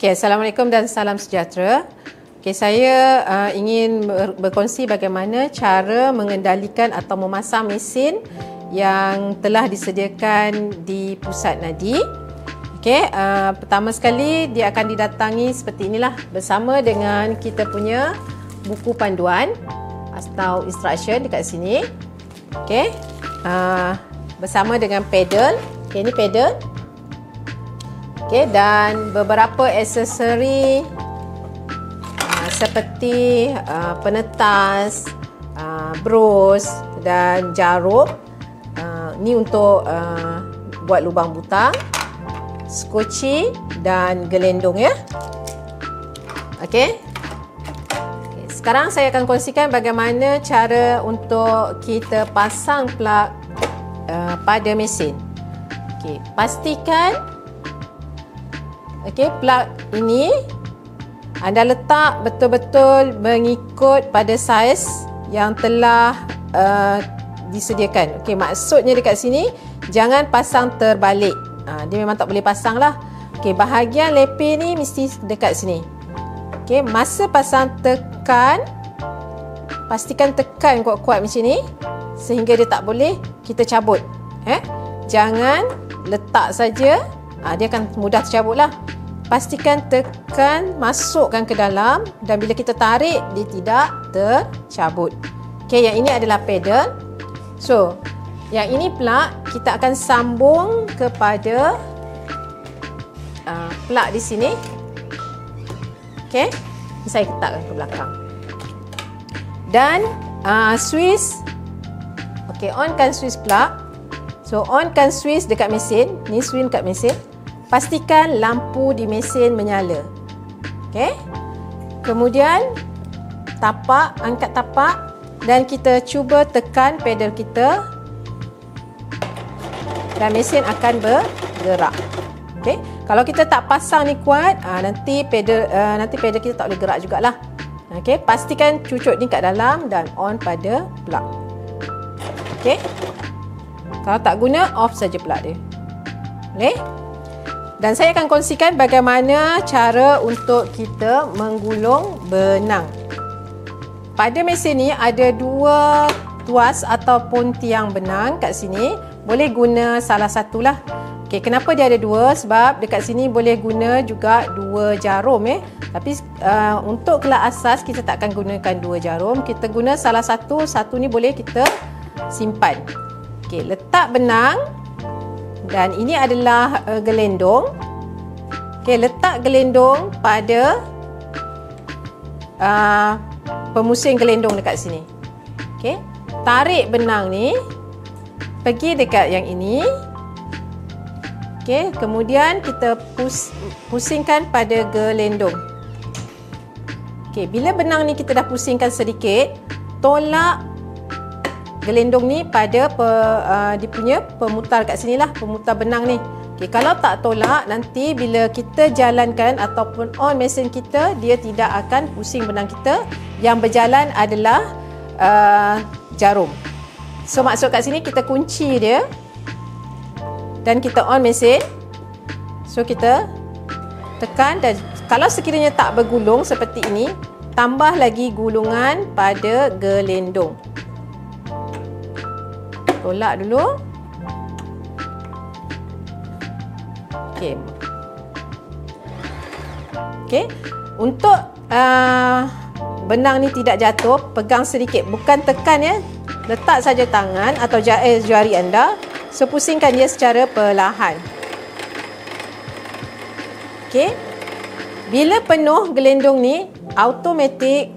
Okay, Assalamualaikum dan salam sejahtera. Okay, saya ingin berkongsi bagaimana cara mengendalikan atau memasang mesin yang telah disediakan di pusat nadi. Okay, pertama sekali dia akan didatangi seperti inilah bersama dengan kita punya buku panduan atau instruction dekat sini. Okay, bersama dengan pedal. Okay, ini pedal. Okay, dan beberapa aksesori seperti penetas, bros dan jarum. Ni untuk buat lubang butang, skoci dan gelendong ya. Okey. Sekarang saya akan kongsikan bagaimana cara untuk kita pasang plug pada mesin. Okey, pastikan plug ini anda letak betul-betul mengikut pada saiz yang telah disediakan. Okey, maksudnya dekat sini jangan pasang terbalik. Dia memang tak boleh pasang lah. Okey, bahagian lepeh ni mesti dekat sini. Okey, masa pasang tekan, pastikan tekan kuat-kuat macam ni sehingga dia tak boleh kita cabut. Jangan letak saja, dia akan mudah tercabut lah. Pastikan tekan, masukkan ke dalam dan bila kita tarik dia tidak tercabut. Okey, yang ini adalah pedal. So, yang ini plug kita akan sambung kepada plug di sini. Okey, saya letakkan ke belakang. Dan switch. Okey, onkan switch plug. So, onkan switch dekat mesin. Ni switch dekat mesin. Pastikan lampu di mesin menyala. Okey. Kemudian tapak, angkat tapak dan kita cuba tekan pedal kita dan mesin akan bergerak. Okey. Kalau kita tak pasang ni kuat, nanti pedal kita tak boleh gerak jugalah. Okey, pastikan cucuk ni kat dalam dan on pada plug. Okey. Kalau tak guna, off saja plug dia. Boleh? Dan saya akan kongsikan bagaimana cara untuk kita menggulung benang. Pada mesin ni ada dua tuas ataupun tiang benang kat sini. Boleh guna salah satulah. Okey, kenapa dia ada dua? Sebab dekat sini boleh guna juga dua jarum Tapi untuk kelas asas kita tak akan gunakan dua jarum. Kita guna salah satu. Satu ni boleh kita simpan. Okey, letak benang. Dan ini adalah gelendong. Okey, letak gelendong pada pemusing gelendong dekat sini. Okey, tarik benang ni pergi dekat yang ini. Okey, kemudian kita pusingkan pada gelendong. Okey, bila benang ni kita dah pusingkan sedikit, tolak gelendong ni pada dia punya pemutar kat sini lah, pemutar benang ni. Okay, kalau tak tolak, nanti bila kita jalankan ataupun on mesin kita, dia tidak akan pusing benang kita. Yang berjalan adalah jarum. So maksud kat sini kita kunci dia dan kita on mesin. So kita tekan dan kalau sekiranya tak bergulung seperti ini, tambah lagi gulungan pada gelendong. Tolak dulu. Okey. Okey. Untuk benang ni tidak jatuh, pegang sedikit, bukan tekan ya. Letak saja tangan atau jari anda. So pusingkan dia secara perlahan. Okey. Bila penuh gelendong ni, automatik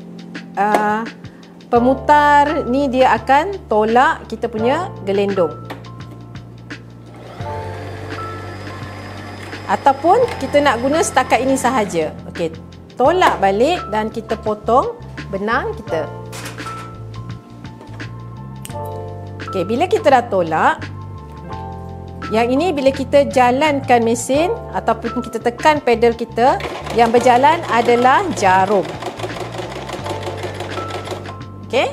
pemutar ni dia akan tolak kita punya gelendong. Ataupun kita nak guna setakat ini sahaja. Okey, tolak balik dan kita potong benang kita. Okey, bila kita dah tolak, yang ini bila kita jalankan mesin ataupun kita tekan pedal kita, yang berjalan adalah jarum. Okey.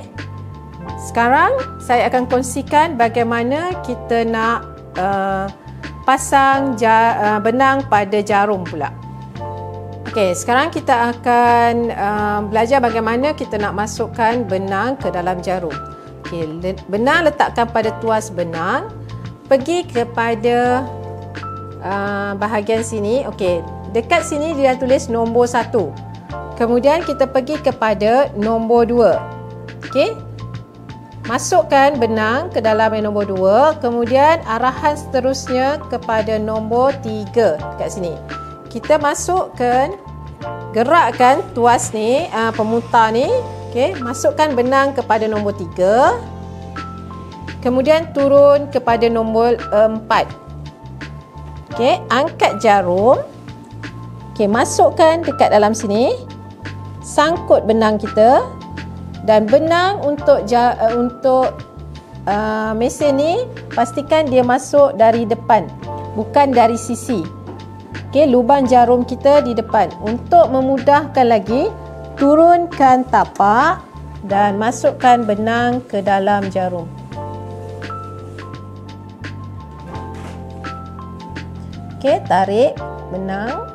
Sekarang saya akan kongsikan bagaimana kita nak pasang benang pada jarum pula. Okey, sekarang kita akan belajar bagaimana kita nak masukkan benang ke dalam jarum. Okey, benang letakkan pada tuas benang. Pergi kepada bahagian sini. Okey, dekat sini dia tulis nombor 1. Kemudian kita pergi kepada nombor 2. Okey. Masukkan benang ke dalam yang nombor 2. Kemudian arahan seterusnya kepada nombor 3 dekat sini. Kita masukkan, gerakkan tuas ni, pemutar ni. Okey, masukkan benang kepada nombor 3. Kemudian turun kepada nombor 4. Okey, angkat jarum. Okey, masukkan dekat dalam sini. Sangkut benang kita. Dan benang untuk mesin ni pastikan dia masuk dari depan, bukan dari sisi. Okey, lubang jarum kita di depan. Untuk memudahkan lagi, turunkan tapak dan masukkan benang ke dalam jarum. Okey, tarik benang.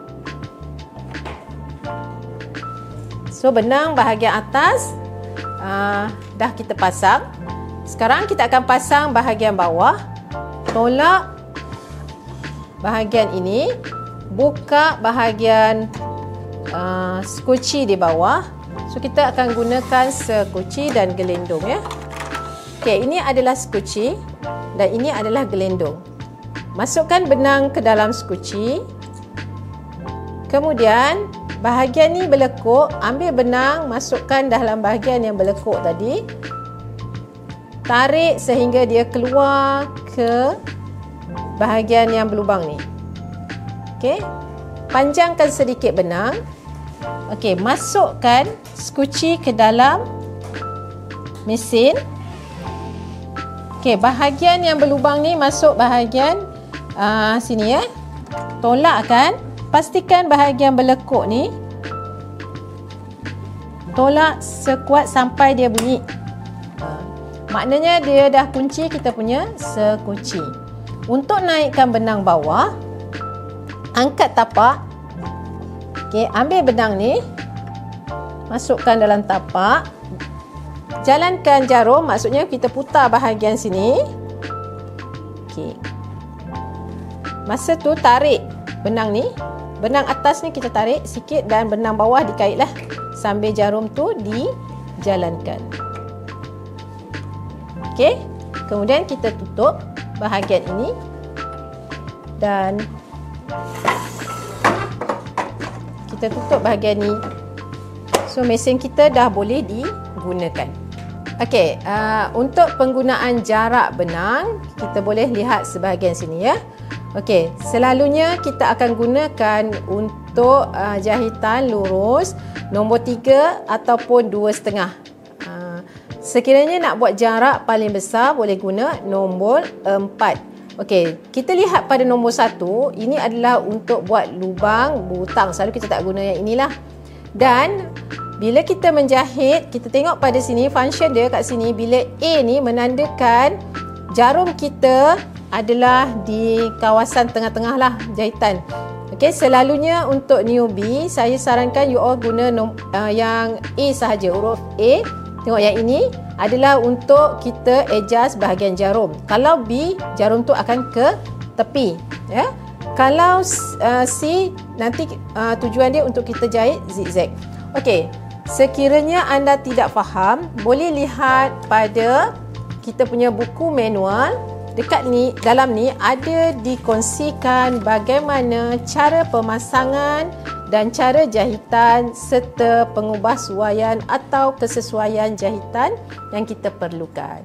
So, benang bahagian atas dah kita pasang. Sekarang kita akan pasang bahagian bawah. Tolak bahagian ini. Buka bahagian sekuci di bawah. So, kita akan gunakan sekuci dan gelendong, ya. Okey, ini adalah sekuci dan ini adalah gelendong. Masukkan benang ke dalam sekuci. Kemudian bahagian ni berlekuk, ambil benang, masukkan dalam bahagian yang berlekuk tadi. Tarik sehingga dia keluar ke bahagian yang berlubang ni. Okey. Panjangkan sedikit benang. Okey, masukkan sekuci ke dalam mesin. Okey, bahagian yang berlubang ni masuk bahagian sini, ya. Tolakkan. Pastikan bahagian berlekuk ni tolak sekuat sampai dia bunyi. Maknanya dia dah kunci kita punya sekuci. Untuk naikkan benang bawah, angkat tapak. Okey, ambil benang ni, masukkan dalam tapak. Jalankan jarum, maksudnya kita putar bahagian sini. Okey. Masa tu tarik benang ni. Benang atas ni kita tarik sikit dan benang bawah dikaitlah sambil jarum tu dijalankan. Okey. Kemudian kita tutup bahagian ini dan kita tutup bahagian ni. So, mesin kita dah boleh digunakan. Okey, untuk penggunaan jarak benang, kita boleh lihat sebahagian sini, ya. Okey, selalunya kita akan gunakan untuk jahitan lurus nombor 3 ataupun 2,5. Sekiranya nak buat jarak paling besar, boleh guna nombor 4. Okey, kita lihat pada nombor 1, ini adalah untuk buat lubang butang. Selalu kita tak guna yang inilah. Dan bila kita menjahit, kita tengok pada sini, function dia kat sini, bila A ni menandakan jarum kita adalah di kawasan tengah-tengah lah jahitan. Okey, selalunya untuk newbie, saya sarankan you all guna yang A sahaja, huruf A. Tengok yang ini adalah untuk kita adjust bahagian jarum. Kalau B, jarum tu akan ke tepi, ya. Kalau C, nanti tujuan dia untuk kita jahit zigzag. Okey, sekiranya anda tidak faham, boleh lihat pada kita punya buku manual. Dekat ni, dalam ni ada dikongsikan bagaimana cara pemasangan dan cara jahitan serta pengubah suaian atau kesesuaian jahitan yang kita perlukan.